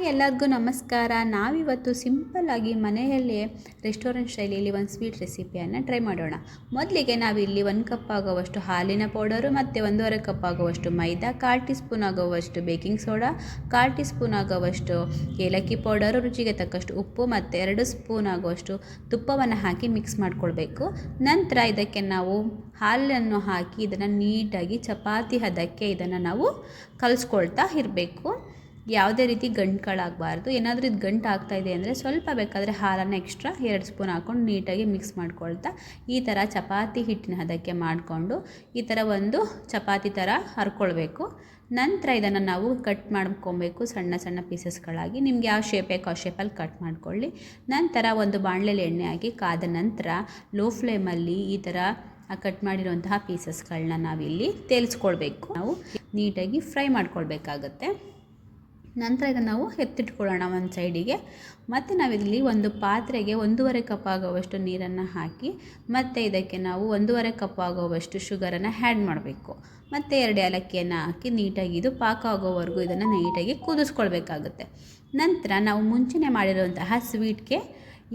ಎಲ್ಲರಿಗೂ ನಮಸ್ಕಾರ. ನಾವಿವತ್ತು ಸಿಂಪಲ್ಲಾಗಿ ಮನೆಯಲ್ಲೇ ರೆಸ್ಟೋರೆಂಟ್ ಶೈಲಿಯಲ್ಲಿ ಒಂದು ಸ್ವೀಟ್ ರೆಸಿಪಿಯನ್ನು ಟ್ರೈ ಮಾಡೋಣ. ಮೊದಲಿಗೆ ನಾವಿಲ್ಲಿ 1 ಕಪ್ ಆಗುವಷ್ಟು ಹಾಲಿನ ಪೌಡರು ಮತ್ತು 1.5 ಕಪ್ ಆಗುವಷ್ಟು ಮೈದಾ, 1/4 ಟೀ ಸ್ಪೂನ್ ಆಗುವಷ್ಟು ಬೇಕಿಂಗ್ ಸೋಡಾ, 1/4 ಟೀ ಸ್ಪೂನ್ ಆಗುವಷ್ಟು ಏಲಕ್ಕಿ ಪೌಡರು, ರುಚಿಗೆ ತಕ್ಕಷ್ಟು ಉಪ್ಪು ಮತ್ತು 2 ಸ್ಪೂನ್ ಆಗುವಷ್ಟು ತುಪ್ಪವನ್ನು ಹಾಕಿ ಮಿಕ್ಸ್ ಮಾಡ್ಕೊಳ್ಬೇಕು. ನಂತರ ಇದಕ್ಕೆ ನಾವು ಹಾಲನ್ನು ಹಾಕಿ ಇದನ್ನು ನೀಟಾಗಿ ಚಪಾತಿ ಹದಕ್ಕೆ ಇದನ್ನು ನಾವು ಕಲಿಸ್ಕೊಳ್ತಾ ಇರಬೇಕು. ಯಾವುದೇ ರೀತಿ ಗಂಟುಗಳಾಗಬಾರ್ದು. ಏನಾದರೂ ಇದು ಗಂಟು ಆಗ್ತಾಯಿದೆ ಅಂದರೆ ಸ್ವಲ್ಪ ಬೇಕಾದರೆ ಹಾಲನ್ನು ಎಕ್ಸ್ಟ್ರಾ 2 ಸ್ಪೂನ್ ಹಾಕ್ಕೊಂಡು ನೀಟಾಗಿ ಮಿಕ್ಸ್ ಮಾಡ್ಕೊಳ್ತಾ ಈ ಥರ ಚಪಾತಿ ಹಿಟ್ಟಿನ ಹದಕ್ಕೆ ಮಾಡಿಕೊಂಡು ಈ ಥರ ಒಂದು ಚಪಾತಿ ಥರ ಹರ್ಕೊಳ್ಬೇಕು. ನಂತರ ಇದನ್ನು ನಾವು ಕಟ್ ಮಾಡ್ಕೊಬೇಕು ಸಣ್ಣ ಸಣ್ಣ ಪೀಸಸ್ಗಳಾಗಿ. ನಿಮ್ಗೆ ಯಾವ ಶೇಪ್ ಬೇಕೋ ಆ ಶೇಪಲ್ಲಿ ಕಟ್ ಮಾಡ್ಕೊಳ್ಳಿ. ನಂತರ ಒಂದು ಬಾಣಲೆಯಲ್ಲಿ ಎಣ್ಣೆ ಹಾಕಿ ಕಾದ ನಂತರ ಲೋ ಫ್ಲೇಮಲ್ಲಿ ಈ ಥರ ಕಟ್ ಮಾಡಿರುವಂತಹ ಪೀಸಸ್ಗಳನ್ನ ನಾವಿಲ್ಲಿ ತೇಲಿಸ್ಕೊಳ್ಬೇಕು. ನಾವು ನೀಟಾಗಿ ಫ್ರೈ ಮಾಡ್ಕೊಳ್ಬೇಕಾಗತ್ತೆ. ನಂತರ ಇದನ್ನು ನಾವು ಎತ್ತಿಟ್ಕೊಳ್ಳೋಣ ಒಂದು ಸೈಡಿಗೆ. ಮತ್ತು ನಾವಿಲ್ಲಿ ಒಂದು ಪಾತ್ರೆಗೆ 1.5 ಕಪ್ ಆಗುವಷ್ಟು ನೀರನ್ನು ಹಾಕಿ ಮತ್ತು ಇದಕ್ಕೆ ನಾವು 1.5 ಕಪ್ ಆಗುವಷ್ಟು ಶುಗರನ್ನು ಆ್ಯಡ್ ಮಾಡಬೇಕು. ಮತ್ತು 2 ಏಲಕ್ಕಿಯನ್ನು ಹಾಕಿ ನೀಟಾಗಿ ಇದು ಪಾಕ ಆಗೋವರೆಗೂ ಇದನ್ನು ನೀಟಾಗಿ ಕುದಿಸ್ಕೊಳ್ಬೇಕಾಗುತ್ತೆ. ನಂತರ ನಾವು ಮುಂಚೆನೇ ಮಾಡಿರುವಂತಹ ಸ್ವೀಟ್ಗೆ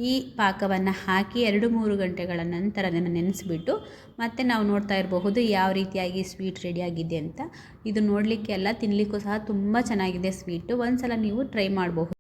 ಈ ಪಾಕವನ್ನು ಹಾಕಿ 2-3 ಗಂಟೆಗಳ ನಂತರ ಅದನ್ನು ನೆನೆಸಿಬಿಟ್ಟು ಮತ್ತು ನಾವು ನೋಡ್ತಾ ಇರಬಹುದು ಯಾವ ರೀತಿಯಾಗಿ ಸ್ವೀಟ್ ರೆಡಿಯಾಗಿದೆ ಅಂತ. ಇದು ನೋಡಲಿಕ್ಕೆ ಎಲ್ಲ ತಿನ್ನಲಿಕ್ಕೂ ಸಹ ತುಂಬ ಚೆನ್ನಾಗಿದೆ ಸ್ವೀಟು. ಒಂದು ಸಲ ನೀವು ಟ್ರೈ ಮಾಡಬಹುದು.